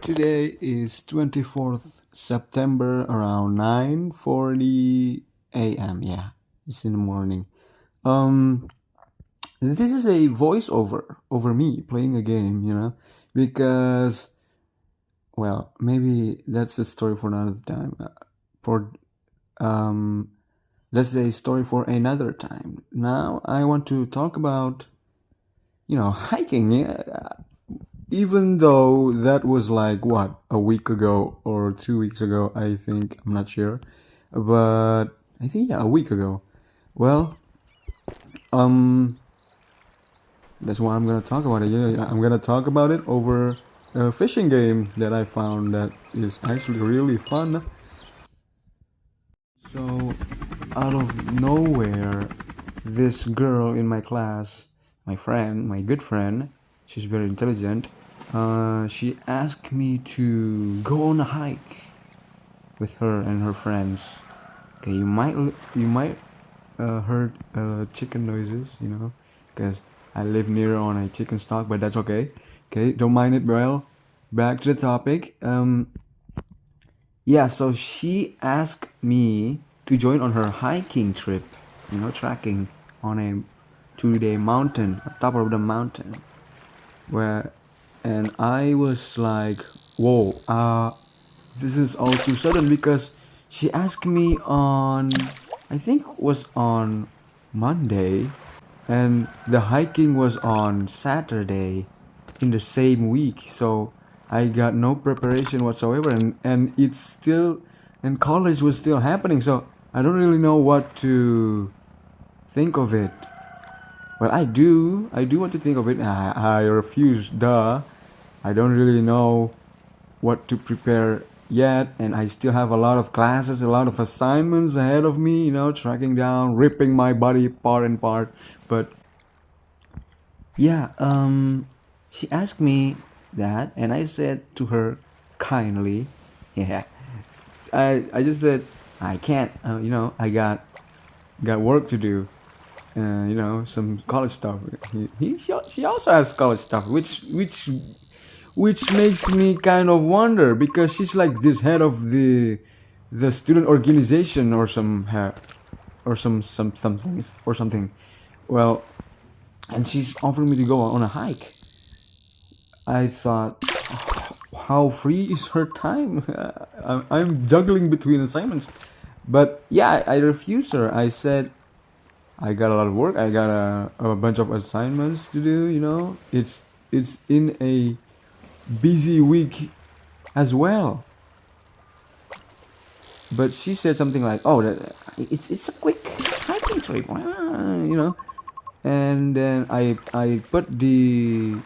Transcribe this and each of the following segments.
Today is 24th September around 9:40 a.m. Yeah, it's in the morning. Um this is a voiceover over me playing a game, because maybe that's a story for another time. For um That's a story for another time. Now I want to talk about, hiking. Yeah, even though that was like what, a week ago or 2 weeks ago, I think. I'm not sure, but I think, yeah, a week ago. Well, um that's why I'm gonna talk about it. Yeah, I'm gonna talk about it over a fishing game that I found that is actually really fun. So, out of nowhere, this girl in my class, my good friend, she's very intelligent. She asked me to go on a hike with her and her friends. Okay, you might heard chicken noises, because I live near on a chicken stock, but that's okay. Okay, don't mind it. Well, back to the topic. Yeah, so she asked me to join on her hiking trip, trekking on a 2-day mountain, on top of the mountain, where, and I was like, whoa, this is all too sudden because she asked me on, I think was on Monday, and the hiking was on Saturday in the same week. So I got no preparation whatsoever, and it's still, and college was still happening. So I don't really know what to think of it. Well, I do want to think of it. I refuse. Duh. I don't really know what to prepare yet, and I still have a lot of classes, a lot of assignments ahead of me, tracking down, ripping my body part and part. But yeah, she asked me that, and I said to her kindly, yeah, I just said I can't, I got work to do, some college stuff. She also has college stuff, which makes me kind of wonder because she's like this head of the student organization or something or something. Well, and she's offering me to go on a hike. I thought, how free is her time? I'm juggling between assignments, but yeah, I refused her. I said I got a lot of work. I got a bunch of assignments to do. It's in a busy week as well. But she said something like, "Oh, it's a quick hiking trip," And then I put the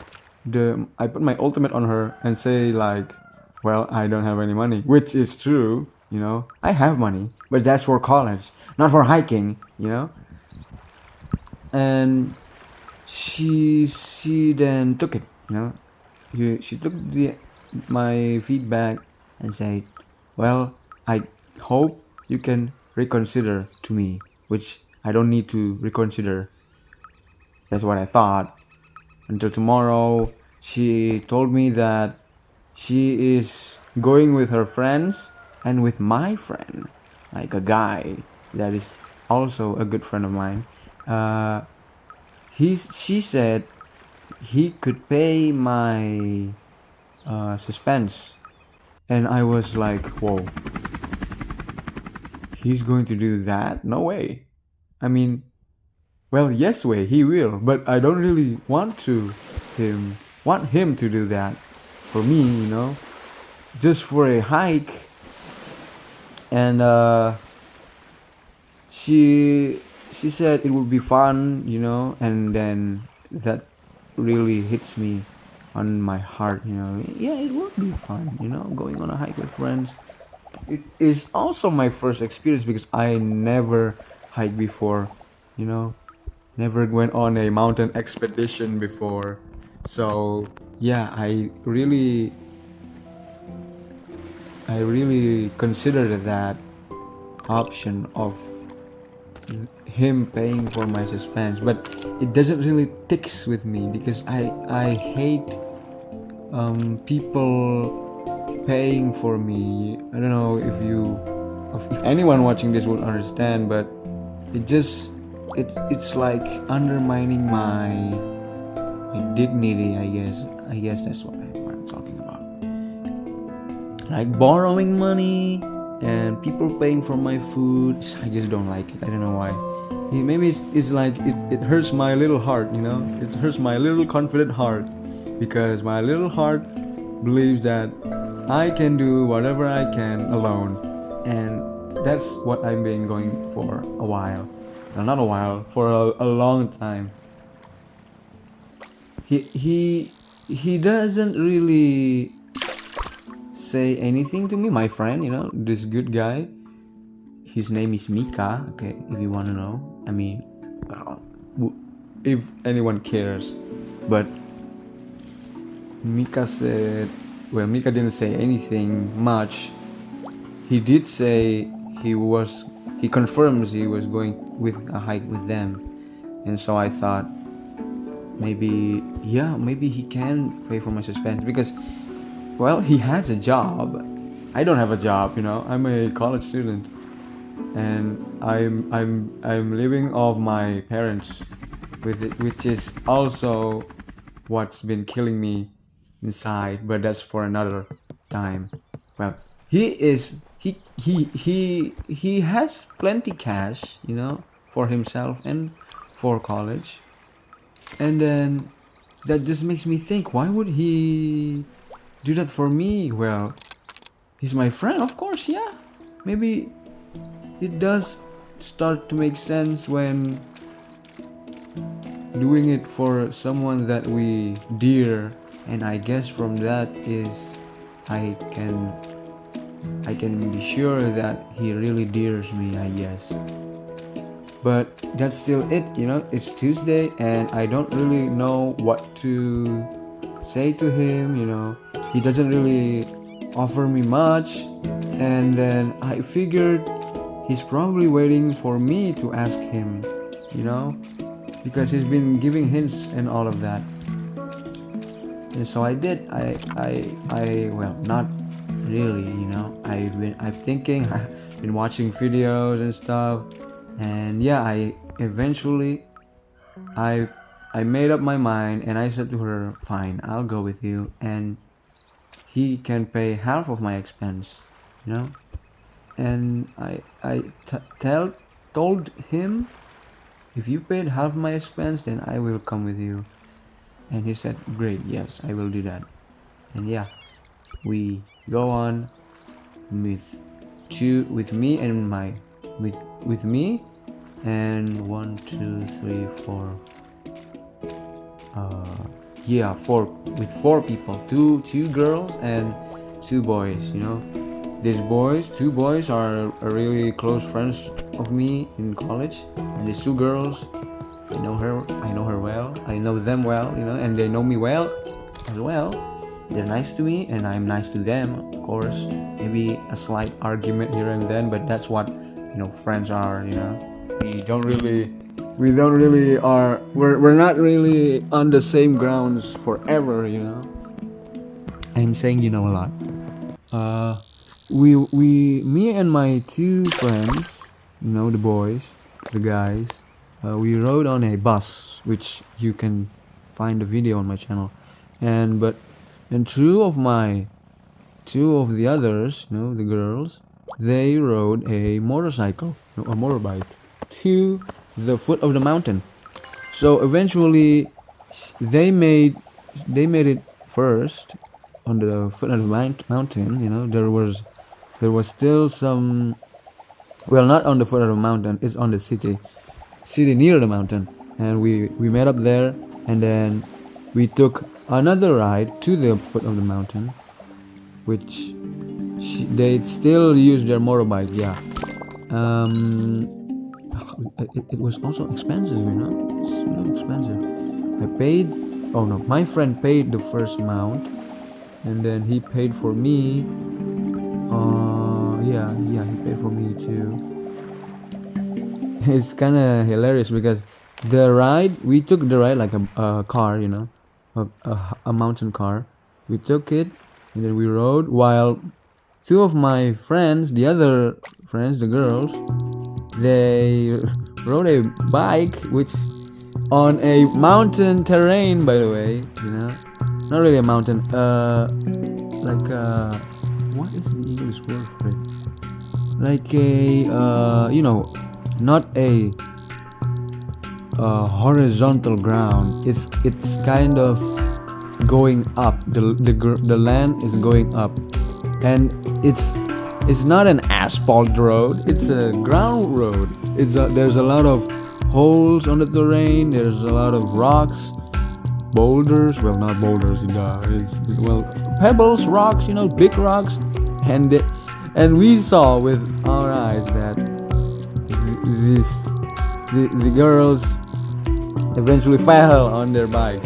I put my ultimate on her and say like, "Well, I don't have any money," which is true. I have money, but that's for college, not for hiking. And she then took it. She took the my feedback and said, "Well, I hope you can reconsider to me," which I don't need to reconsider. That's what I thought. Until tomorrow, she told me that she is going with her friends and with my friend, like a guy that is also a good friend of mine. Uh, she said he could pay my suspense, and I was like, whoa, he's going to do that? No way. I mean, well, yes way, he will, but I don't really want him to do that for me, just for a hike. And she said it would be fun, and then that really hits me on my heart. Yeah, it would be fun, going on a hike with friends. It is also my first experience because I never hiked before, you know never went on a mountain expedition before. So yeah, I really considered that option of him paying for my suspense, but it doesn't really ticks with me because I hate people paying for me. I don't know if anyone watching this would understand, but it's like undermining my dignity. I guess that's what I'm talking about. Like borrowing money and people paying for my food. I just don't like it. I don't know why. Maybe it's like it hurts my little heart, you know. It hurts my little confident heart, because my little heart believes that I can do whatever I can alone, and that's what I've been going for a while. No, not a while, for a long time. He doesn't really say anything to me. My friend, you know, this good guy. His name is Mika. Okay, if you want to know. I mean, well, if anyone cares, but Mika said, well, Mika didn't say anything much. He did say he confirms he was going with a hike with them, and so I thought maybe he can pay for my suspense, because, well, he has a job. I don't have a job, you know. I'm a college student, and I'm living off my parents with it, which is also what's been killing me inside, but that's for another time. Well, he has plenty cash, you know, for himself and for college. And then that just makes me think, why would he do that for me? Well, he's my friend, of course. Yeah, maybe it does start to make sense when doing it for someone that we dear, and I guess from that is I can be sure that he really dears me, I guess. But that's still it, you know. It's Tuesday and I don't really know what to say to him, you know. He doesn't really offer me much, and then I figured he's probably waiting for me to ask him, you know, because he's been giving hints and all of that. And so I did. Well, not really, you know. I'm thinking, I've been watching videos and stuff, and yeah, I made up my mind, and I said to her, fine, I'll go with you, and he can pay half of my expense, you know. And I told him, if you paid half my expense, then I will come with you. And he said, great, yes, I will do that. And yeah, we go on with me and with me and 1 2 3 4 with 4 people, two girls and 2 boys, you know. These two boys are really close friends of me in college, and these 2 girls, I know her well, I know them well, you know, and they know me well as well. They're nice to me and I'm nice to them, of course. Maybe a slight argument here and then, but that's what, you know, friends are, you know. We're not really on the same grounds forever, you know. I'm saying, you know, a lot. Me and my 2 friends, you know, the boys, the guys, we rode on a bus, which you can find the video on my channel, and 2 of the others, you know, the girls, they rode a motorbike to the foot of the mountain. So eventually they made it first on the foot of the mountain, you know. There was still some, well, not on the foot of the mountain, it's on the city near the mountain, and we met up there, and then we took another ride to the foot of the mountain, which they still use their motorbike. Yeah. It was also expensive, you know. It's really expensive. My friend paid the first amount, and then he paid for me. He paid for me too. It's kind of hilarious because we took the ride like a car, you know, a mountain car, we took it, and then we rode, while two of my friends, the other friends, the girls, they rode a bike which on a mountain terrain, by the way, not really a mountain, like what is the English word for it, like a not a horizontal ground. It's kind of going up. The land is going up, and it's not an asphalt road. It's a ground road. There's a lot of holes on the terrain. There's a lot of rocks, boulders. Well, not boulders. It's pebbles, rocks. Big rocks, and we saw with our eyes that the girls eventually fell on their bike.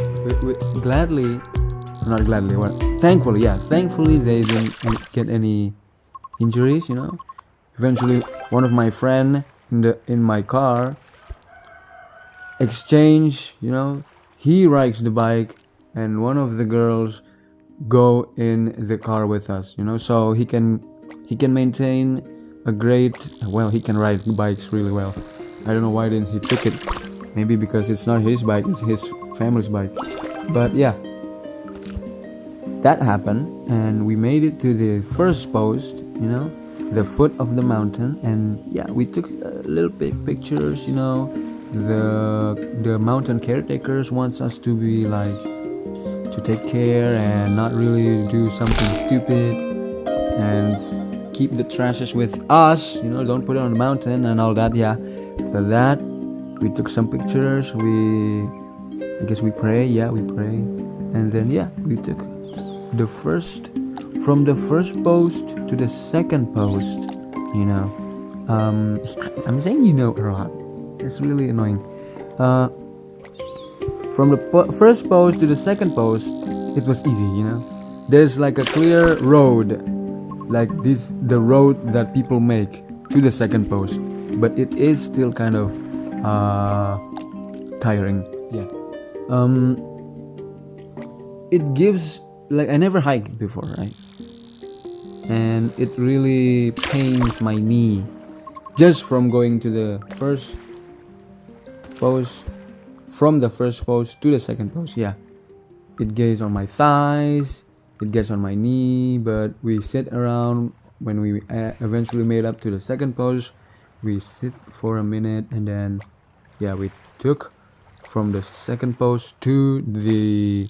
Thankfully they didn't get any injuries. Eventually, one of my friend in my car exchange. He rides the bike, and one of the girls go in the car with us. So he can maintain a great. Well, he can ride bikes really well. I don't know why didn't he took it. Maybe because it's not his bike, it's his family's bike. But yeah, that happened, and we made it to the first post, the foot of the mountain, and yeah, we took little pictures. The mountain caretakers wants us to be like to take care and not really do something stupid, and keep the trashes with us. Don't put it on the mountain and all that. Yeah, after that, we took some pictures. I guess we pray. Yeah, we pray, and then yeah, we took from the first post to the second post. I'm saying a lot. It's really annoying. From the first post to the second post, it was easy. There's like a clear road, like the road that people make to the second post, but it is still kind of tiring. Yeah. It gives, like, I never hiked before, right? And it really pains my knee just from going to the first post, from the first post to the second post. Yeah, it gets on my thighs, it gets on my knee. But we sit around. When we eventually made up to the second post, we sit for a minute, and then yeah, we took from the second post to the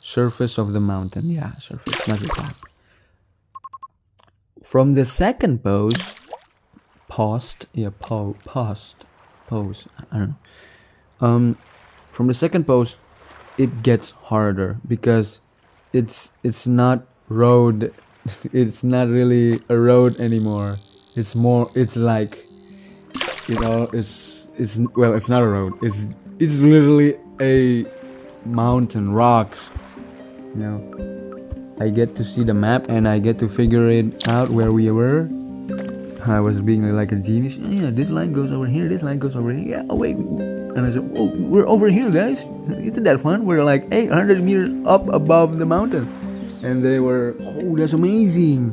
surface of the mountain. Yeah, surface, not the top. From the second post, I don't know. From the second post, it gets harder because it's not road. It's not really a road anymore. It's like, it's not a road. It's literally a mountain, rocks. I get to see the map and I get to figure it out where we were. I was being like a genius. Yeah, this line goes over here. This line goes over here. Yeah, oh wait. And I said, "Oh, we're over here, guys. Isn't that fun? We're like 800 meters up above the mountain." And they were, "Oh, that's amazing,"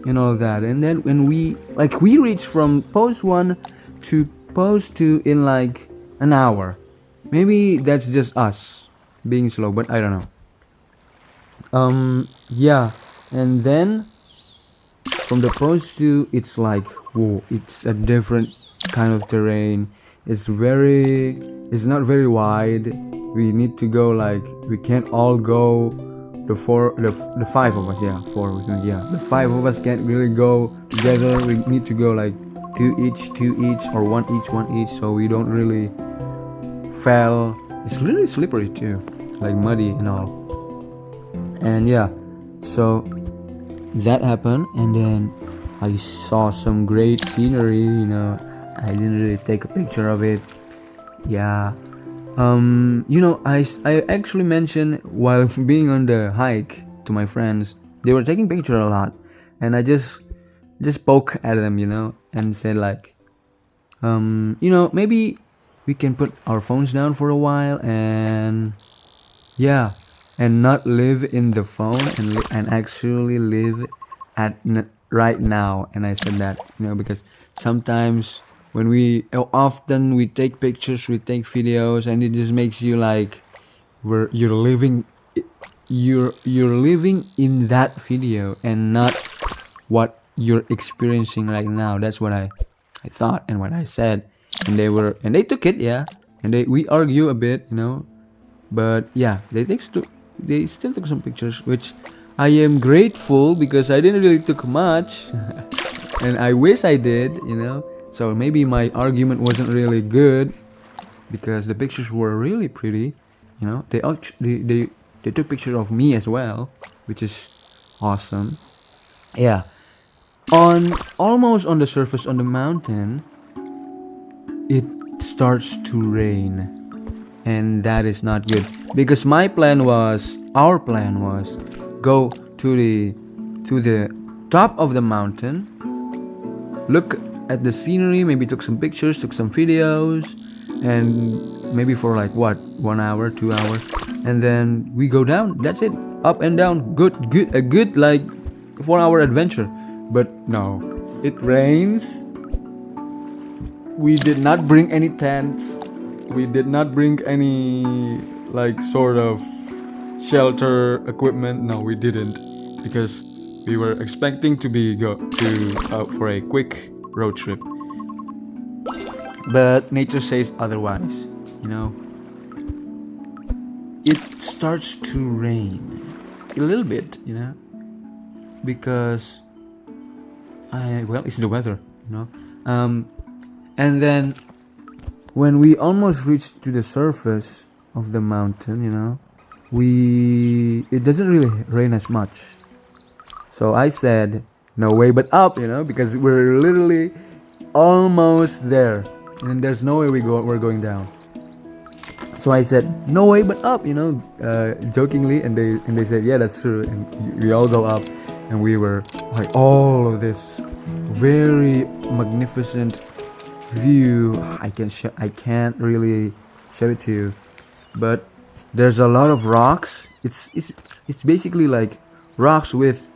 and all that. And then when we reached from post 1 to post 2 in like an hour. Maybe that's just us being slow, but I don't know. Yeah, and then from the post 2, it's like, whoa, it's a different kind of terrain. It's not very wide. We need to go, like, we can't all go. The 5 of us, yeah, 4 of us, yeah. The 5 of us can't really go together. We need to go like 2 each, or 1 each, so we don't really fall. It's really slippery too, like muddy and all. And yeah, so that happened, and then I saw some great scenery. I didn't really take a picture of it. Yeah. I actually mentioned while being on the hike to my friends, they were taking pictures a lot, and I just poke at them, and said like, maybe we can put our phones down for a while, and yeah, and not live in the phone and actually live right now. And I said that, because sometimes when often we take pictures, we take videos, and it just makes you like you're living in that video and not what you're experiencing right now. That's what I thought and what I said, and they took it, yeah, and we argue a bit, but yeah, they still took some pictures, which I am grateful because I didn't really took much, and I wish I did, So maybe my argument wasn't really good because the pictures were really pretty, They actually they took pictures of me as well, which is awesome. Yeah. Almost on the surface on the mountain, it starts to rain, and that is not good because our plan was go to the top of the mountain, look at the scenery, maybe took some pictures, took some videos, and maybe for like 1 hour, 2 hours, and then we go down. That's it, up and down. A good like 4-hour adventure. But no, it rains. We did not bring any tents. We did not bring any like sort of shelter equipment. No, we didn't, because we were expecting to go for a quick road trip. But nature says otherwise, It starts to rain a little bit, because it's the weather, and then when we almost reached to the surface of the mountain, it doesn't really rain as much. So I said, no way but up, because we're literally almost there, and there's no way we're going down. So I said, no way but up, jokingly, and they said, yeah, that's true, and we all go up, and we were like, all of this very magnificent view. I can't really show it to you, but there's a lot of rocks. It's basically like rocks with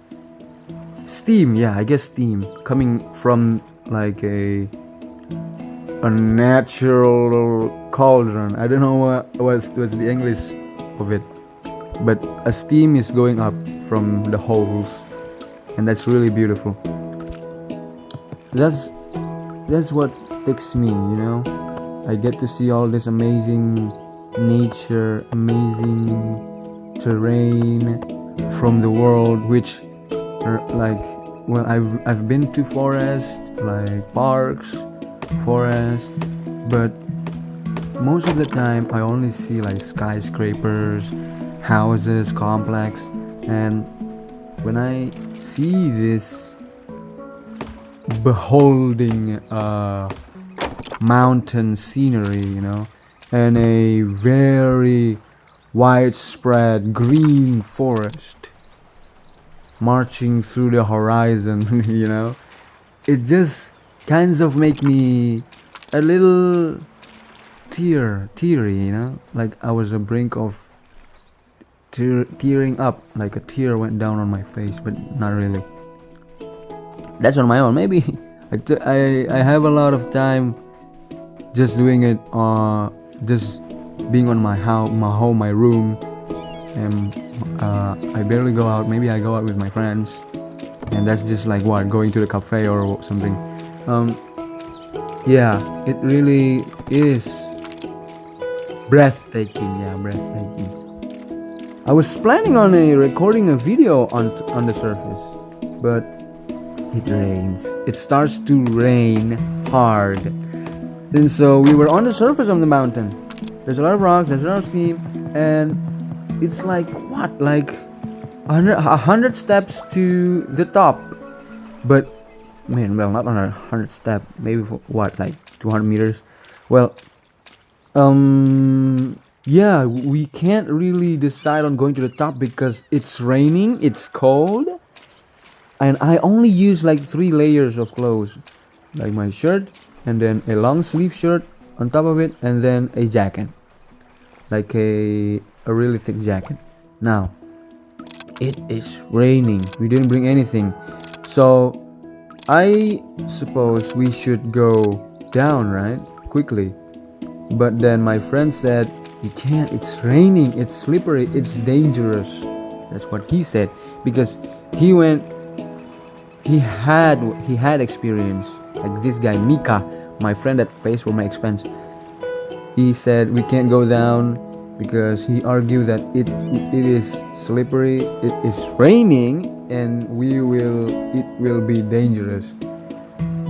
steam. Yeah, I guess steam coming from like a natural cauldron. I don't know what was the English of it, but a steam is going up from the holes, and that's really beautiful. That's what takes me, I get to see all this amazing nature, amazing terrain from the world, which are like, well, I've been to forests, like parks, forest, but most of the time I only see like skyscrapers, houses, complex, and when I see this beholding mountain scenery, and a very widespread green forest marching through the horizon, it just kinds of make me a little teary, like I was a brink of tearing up, like a tear went down on my face, but not really. That's on my own. Maybe I have a lot of time just doing it, just being on my home, my room, and I barely go out. Maybe I go out with my friends, and that's just like going to the cafe or something. Yeah, it really is breathtaking. Yeah, breathtaking. I was planning on recording a video on the surface, but it rains. It starts to rain hard. And so we were on the surface of the mountain. There's a lot of rocks, there's a lot of steam, and it's like 100 steps to the top. But man, well, not on 100 steps, maybe for like 200 meters. Well, yeah, we can't really decide on going to the top because it's raining, it's cold, and I only use like 3 layers of clothes, like my shirt, and then a long sleeve shirt on top of it, and then a jacket, like a really thick jacket. Now, it is raining. We didn't bring anything. So, I suppose we should go down, right? Quickly. But then my friend said, "You can't. It's raining. It's slippery. It's dangerous." That's what he said because he went he had experience. Like this guy Mika, my friend that pays for my expense. He said we can't go down because he argued that it is slippery, it is raining, and it will be dangerous.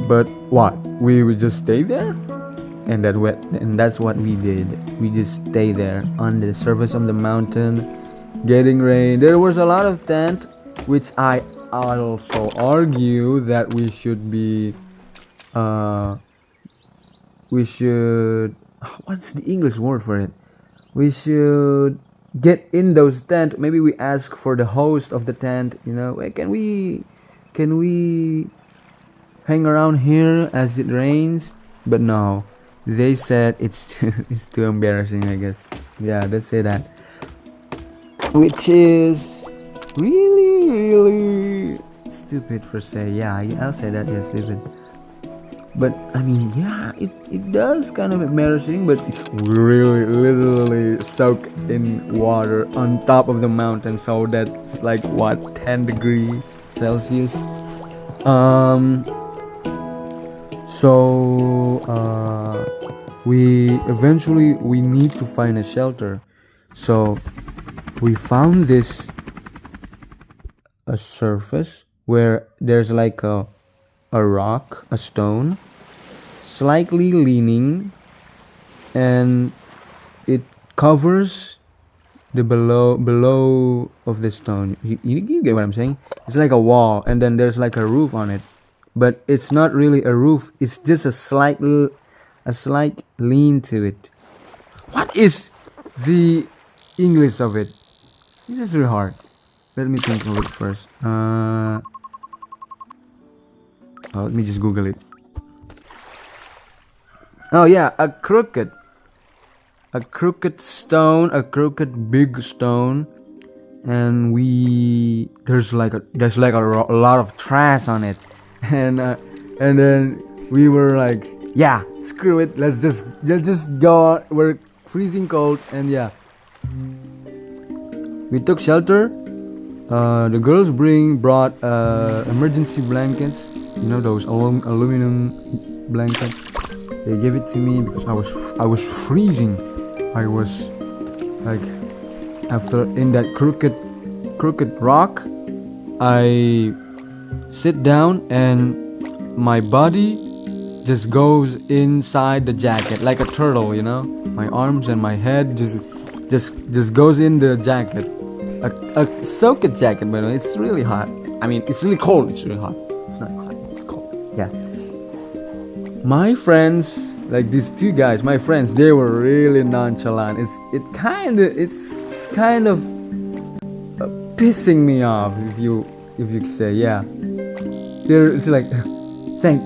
But what? We would just stay there? And that's what we did. We just stay there on the surface of the mountain, getting rain. There was a lot of tent, which I also argue that we should what's the English word for it? We should get in those tent. Maybe we ask for the host of the tent, "Hey, can we hang around here as it rains?" But no, they said it's too embarrassing, I guess. Yeah, they say that, which is really stupid for say. Yeah, I'll say that. Yeah, stupid. But I mean, yeah, it does kind of embarrassing, but we really literally soak in water on top of the mountain, so that's like what, 10 degrees Celsius. We need to find a shelter. So we found a surface where there's like a rock, a stone, slightly leaning, and it covers the below of the stone. You get what I'm saying? It's like a wall, and then there's like a roof on it, but it's not really a roof. It's just a slight lean to it. What is the English of it? This is really hard. Let me think of it first. Let me just Google it. Oh yeah, a crooked stone, a crooked big stone, and there's like a lot of trash on it, and then we were like, yeah, screw it, let's just go out. We're freezing cold, and yeah, we took shelter. The girls brought emergency blankets. Those aluminum blankets. They gave it to me because I was freezing. I was like, after in that crooked rock, I sit down and my body just goes inside the jacket like a turtle. My arms and my head just goes in the jacket. A soaked jacket, by the way. It's really hot. I mean, it's really cold. It's really hot. It's not hot. It's cold. Yeah. My friends, like these two guys, my friends, they were really nonchalant. It's kind of pissing me off, if you say. Yeah. It's like, thank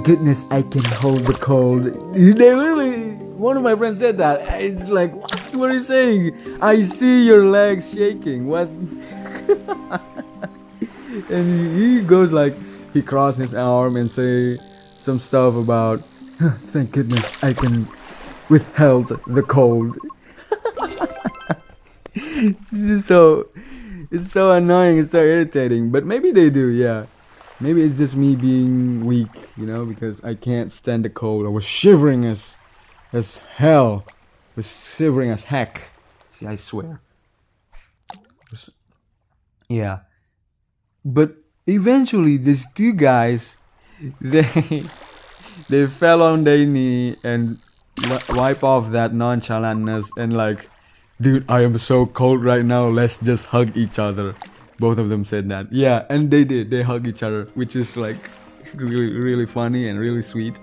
goodness I can hold the cold. They literally, one of my friends said that. It's like, what are you saying? I see your legs shaking. What? And he goes like, he crossed his arm and say some stuff about, thank goodness I can withheld the cold. It's so annoying. It's so irritating. But maybe they do. Yeah. Maybe it's just me being weak, because I can't stand the cold. I was shivering as hell. I was shivering as heck. See, I swear. Yeah. But eventually, these two guys, they fell on their knee and wipe off that nonchalantness and like, dude, I am so cold right now. Let's just hug each other. Both of them said that. Yeah, and they did. They hug each other, which is like really, really funny and really sweet.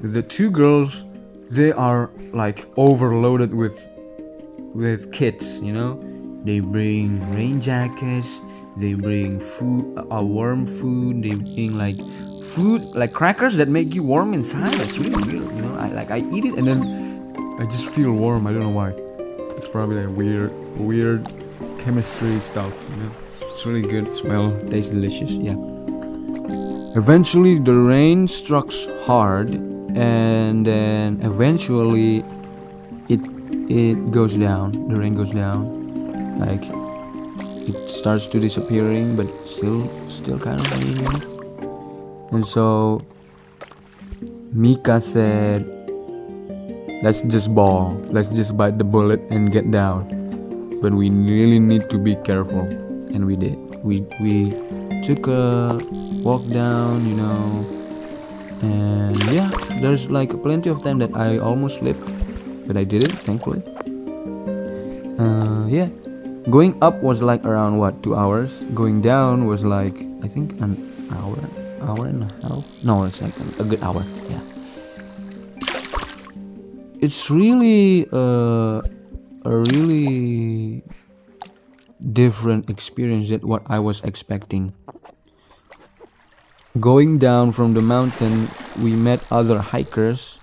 The two girls, they are like overloaded with kits, They bring rain jackets. They bring food, warm food. They bring like food, like crackers that make you warm inside. That's really weird, I eat it and then I just feel warm. I don't know why. It's probably like weird chemistry stuff, you know. It's really good as well. Tastes delicious, yeah. Eventually the rain struck hard, and then eventually it goes down. The rain goes down. Like it starts to disappearing, but still kind of raining, you know? And so Mika said, let's just ball. Let's just bite the bullet and get down. But we really need to be careful. And we did. We took a walk down, you know. And yeah, there's like plenty of time that I almost slipped. But I did it, thankfully. Yeah. Going up was like around 2 hours. Going down was like, I think an hour and a half. No, it's like a good hour. Yeah. It's really a really different experience than what I was expecting. Going down from the mountain, we met other hikers,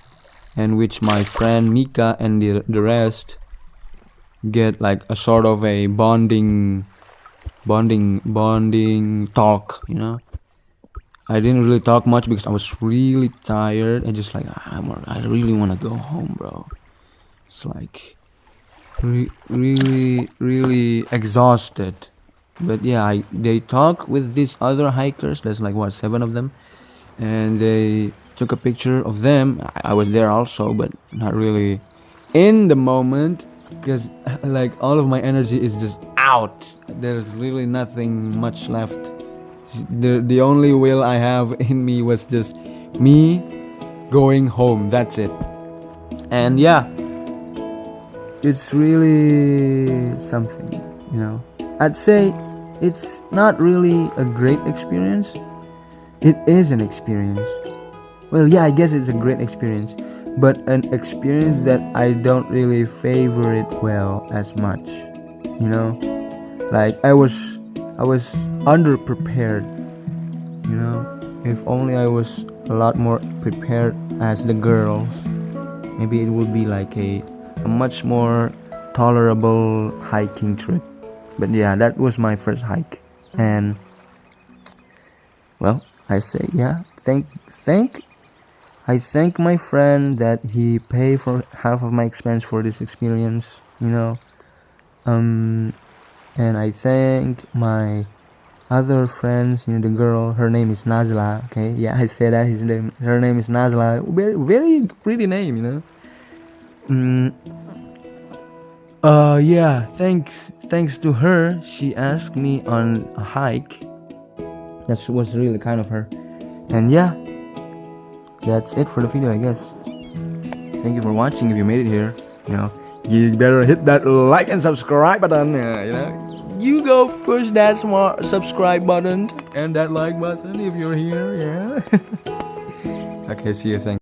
and which my friend Mika and the rest get like a sort of a bonding talk, you know. I didn't really talk much because I was really tired. I just like I really want to go home, bro. It's like really exhausted. But yeah, they talk with these other hikers. There's like 7 of them, and they took a picture of them. I was there also, but not really in the moment because like all of my energy is just out. There's really nothing much left. The only will I have in me was just me going home. That's it. And yeah, it's really something, you know. I'd say it's not really a great experience. It is an experience. Well, yeah, I guess it's a great experience, but an experience that I don't really favor it well as much, you know. Like I was underprepared, you know. If only I was a lot more prepared as the girls, maybe it would be like a much more tolerable hiking trip. But yeah, that was my first hike, and well, I say yeah, I thank my friend that he paid for half of my expense for this experience, you know. And I thank my other friends, you know, the girl, her name is Nazla. Okay, yeah, I said that her name is Nazla. Very pretty name, you know. Yeah, thanks to her, she asked me on a hike. That was really kind of her. And yeah, that's it for the video, I guess. Thank you for watching. If you made it here, you know, you better hit that like and subscribe button. You know, you go push that smart subscribe button and that like button if you're here. Yeah. Okay, see you. Thanks.